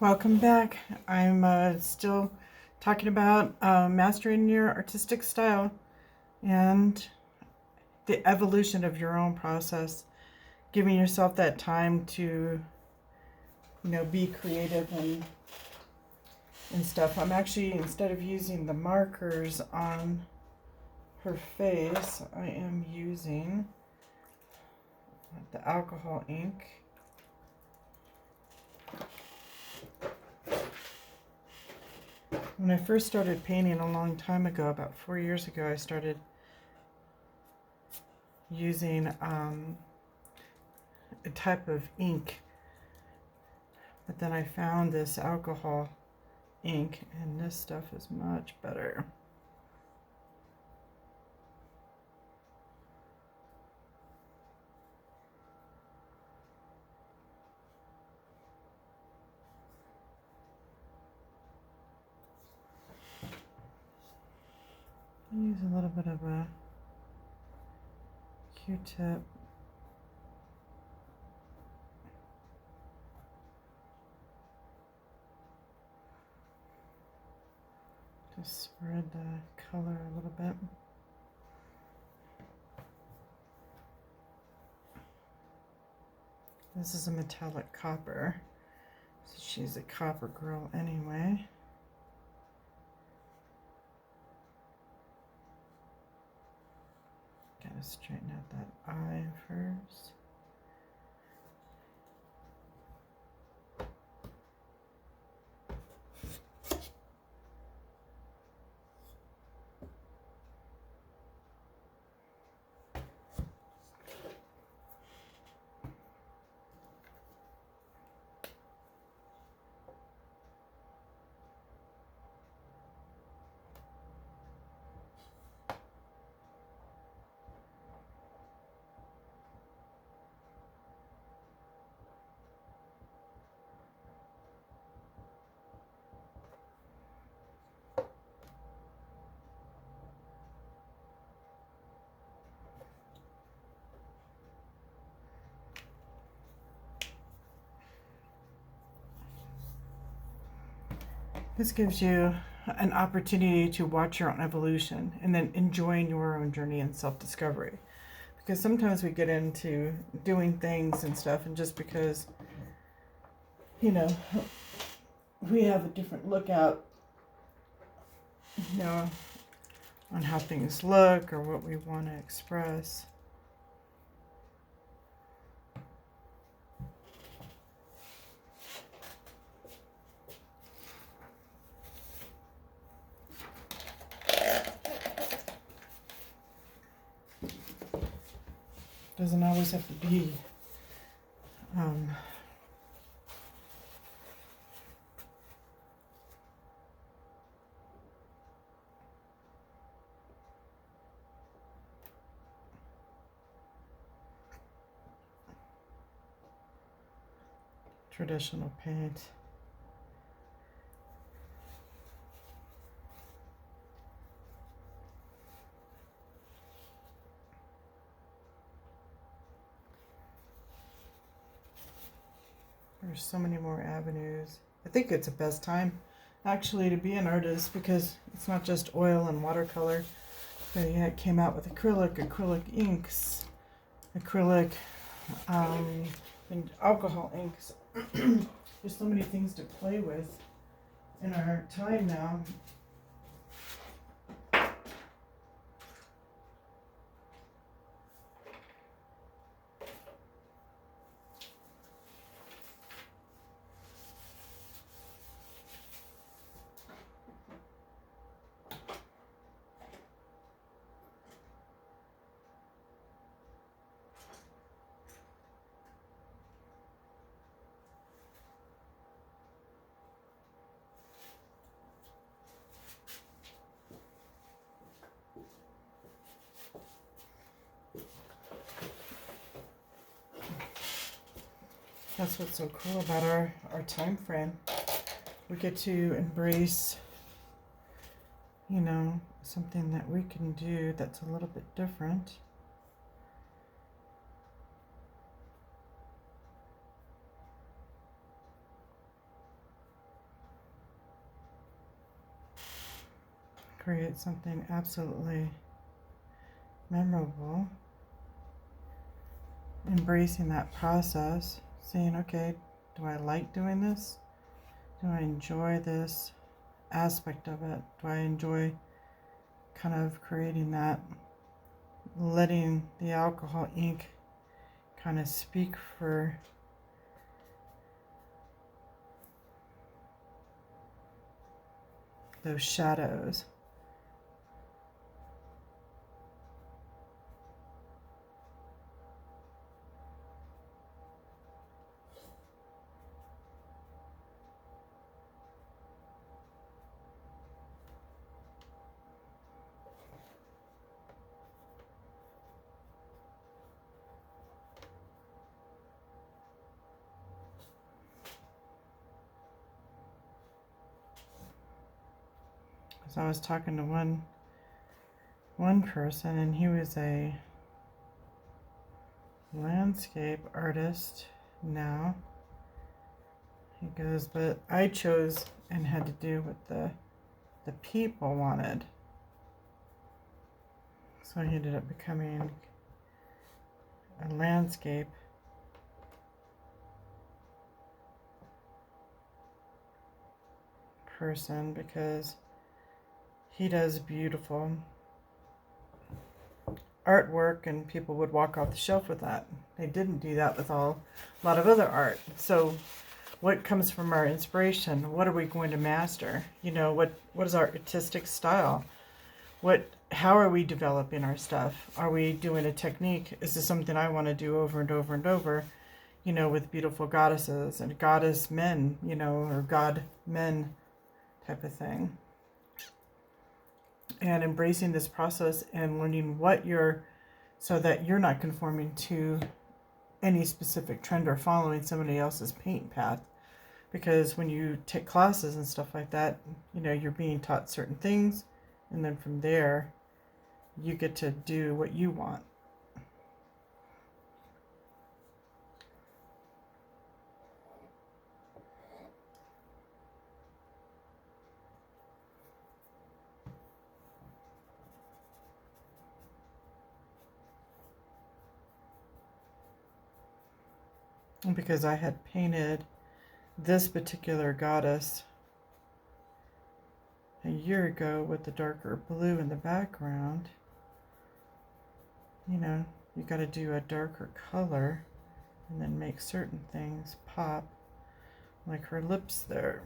Welcome back. I'm still talking about mastering your artistic style and the evolution of your own process, giving yourself that time to, be creative and stuff. I'm actually, instead of using the markers on her face, I am using the alcohol ink. When I first started painting a long time ago, about 4 years ago, I started using a type of ink, but then I found this alcohol ink, and this stuff is much better. Use a little bit of a Q-tip. Just spread the color a little bit. This is a metallic copper, so she's a copper girl anyway. Gotta straighten out that eye first. This gives you an opportunity to watch your own evolution and then enjoying your own journey and self-discovery. Because sometimes we get into doing things and stuff, and just because, we have a different lookout, on how things look or what we want to express. Doesn't always have to be traditional paint. There's so many more avenues. I think it's the best time actually to be an artist, because it's not just oil and watercolor. But yeah, it came out with acrylic inks, acrylic and alcohol inks. There's so many things to play with in our time now. That's what's so cool about our time frame. We get to embrace, something that we can do that's a little bit different. create something absolutely memorable. Embracing that process, saying, okay, do I like doing this? Do I enjoy this aspect of it? Do I enjoy kind of creating that, letting the alcohol ink kind of speak for those shadows? So I was talking to one person, and he was a landscape artist now. He goes, but I chose and had to do what the people wanted. So he ended up becoming a landscape person because he does beautiful artwork, and people would walk off the shelf with that. They didn't do that with a lot of other art. So what comes from our inspiration? What are we going to master? You know, what is our artistic style? How are we developing our stuff? Are we doing a technique? Is this something I want to do over and over and over, you know, with beautiful goddesses and goddess men, you know, or god men type of thing? And embracing this process and learning so that you're not conforming to any specific trend or following somebody else's paint path. Because when you take classes and stuff like that, you know, you're being taught certain things, and then from there you get to do what you want. And because I had painted this particular goddess a year ago with the darker blue in the background, you know, you got to do a darker color and then make certain things pop, like her lips there.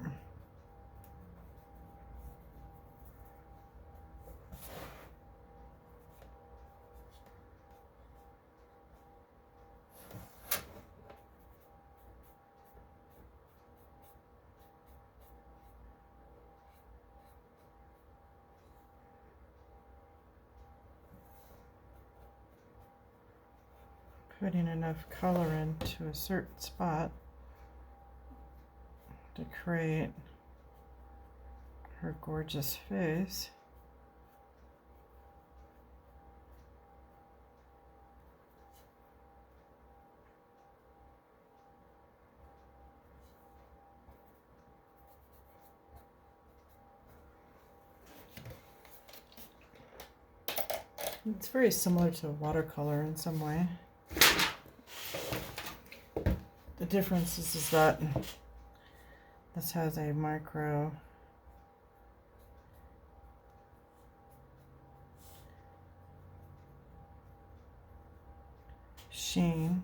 Putting enough color into a certain spot to create her gorgeous face. It's very similar to watercolor in some way. The difference is that this has a micro sheen.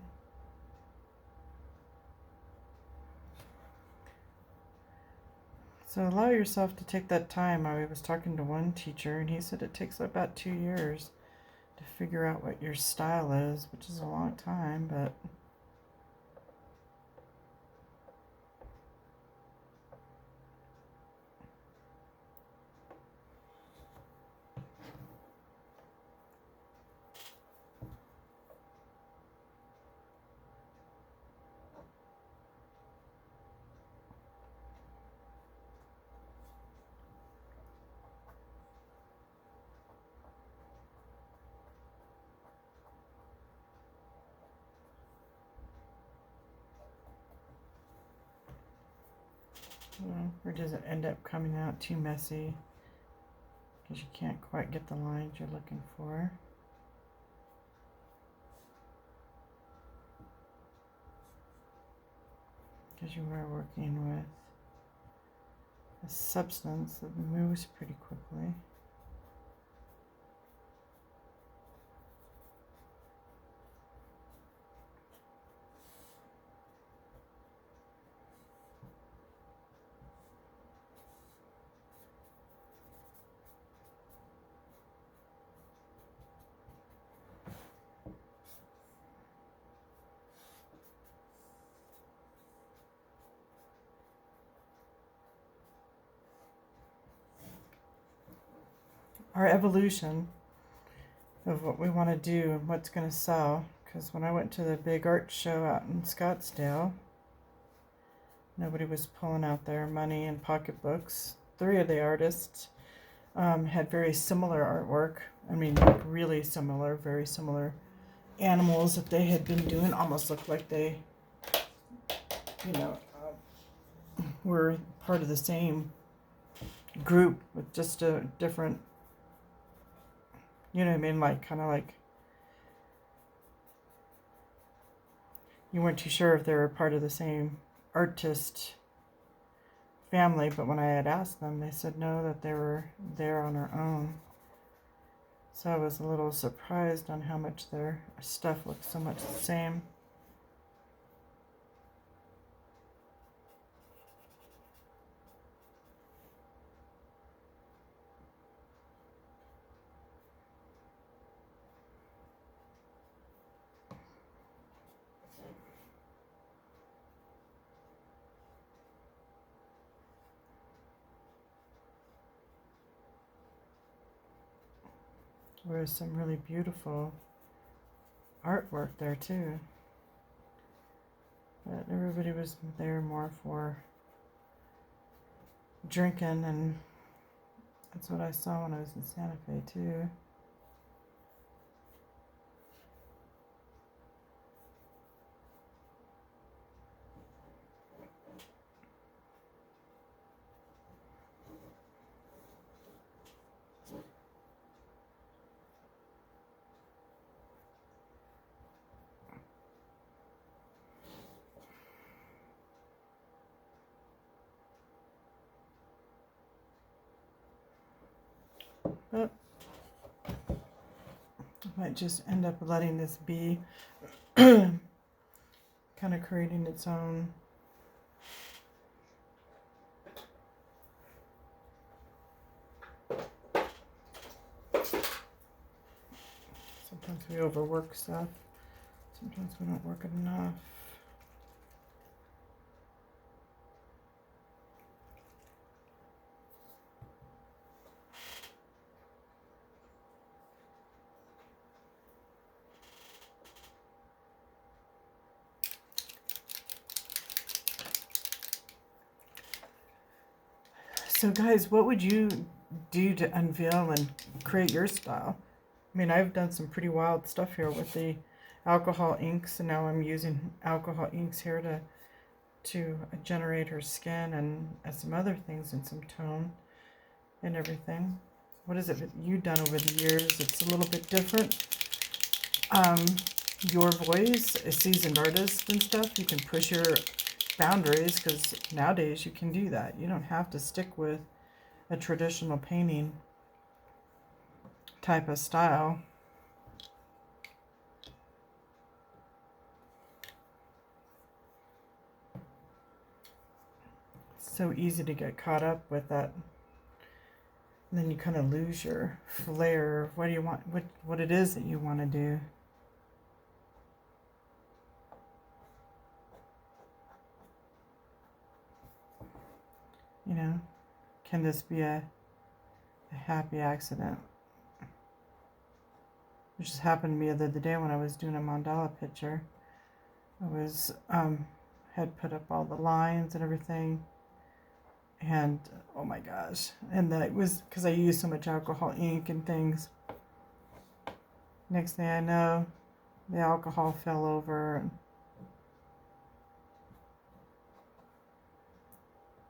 So allow yourself to take that time. I was talking to one teacher, and he said it takes about 2 years to figure out what your style is, which is a long time, but or does it end up coming out too messy? because you can't quite get the lines you're looking for. Because you are working with a substance that moves pretty quickly. Our evolution of what we want to do and what's going to sell. Because when I went to the big art show out in Scottsdale, nobody was pulling out their money and pocketbooks. 3 of the artists had very similar artwork. I mean, like really similar, very similar animals that they had been doing. Almost looked like they, were part of the same group with just a different, you know what I mean? Like, kind of like, you weren't too sure if they were part of the same artist family, but when I had asked them, they said no, that they were there on their own. So I was a little surprised on how much their stuff looked so much the same. There was some really beautiful artwork there too. But everybody was there more for drinking, and that's what I saw when I was in Santa Fe too. But I might just end up letting this be kind of creating its own sometimes we overwork stuff, sometimes we don't work it enough. So guys, what would you do to unveil and create your style? I mean, I've done some pretty wild stuff here with the alcohol inks, and now I'm using alcohol inks here to generate her skin and some other things and some tone and everything. What is it that you've done over the years? It's a little bit different. Your voice, a seasoned artist and stuff, you can push your boundaries, because nowadays you can do that. You don't have to stick with a traditional painting type of style. It's so easy to get caught up with that, and then you kind of lose your flair of what do you want, what it is that you want to do. You know, can this be a happy accident? It just happened to me the other day when I was doing a mandala picture. I was had put up all the lines and everything, and oh my gosh, and that was because I used so much alcohol ink and things. Next thing I know, the alcohol fell over and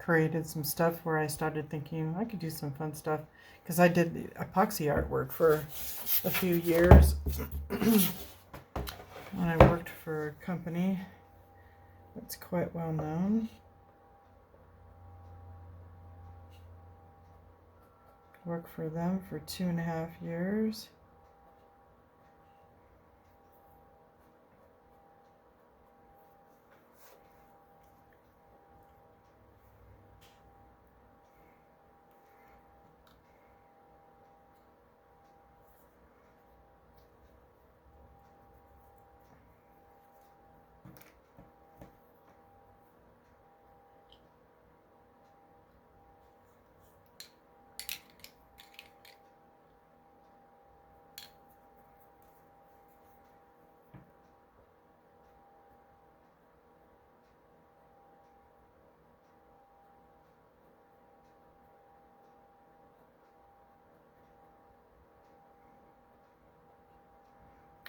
created some stuff where I started thinking I could do some fun stuff, because I did epoxy artwork for a few years when I worked for a company that's quite well known. Worked for them for 2.5 years.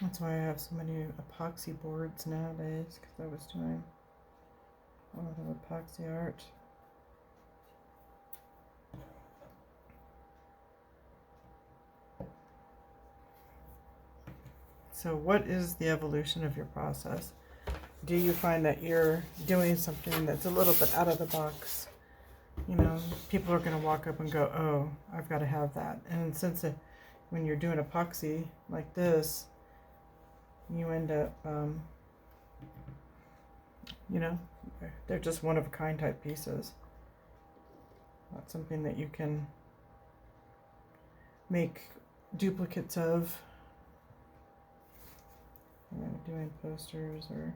That's why I have so many epoxy boards nowadays, because I was doing a lot of epoxy art. So what is the evolution of your process? Do you find that you're doing something that's a little bit out of the box? You know, people are going to walk up and go, oh, I've got to have that. And since when you're doing epoxy like this, you end up, you know, they're just one-of-a-kind type pieces. Not something that you can make duplicates of. Doing posters or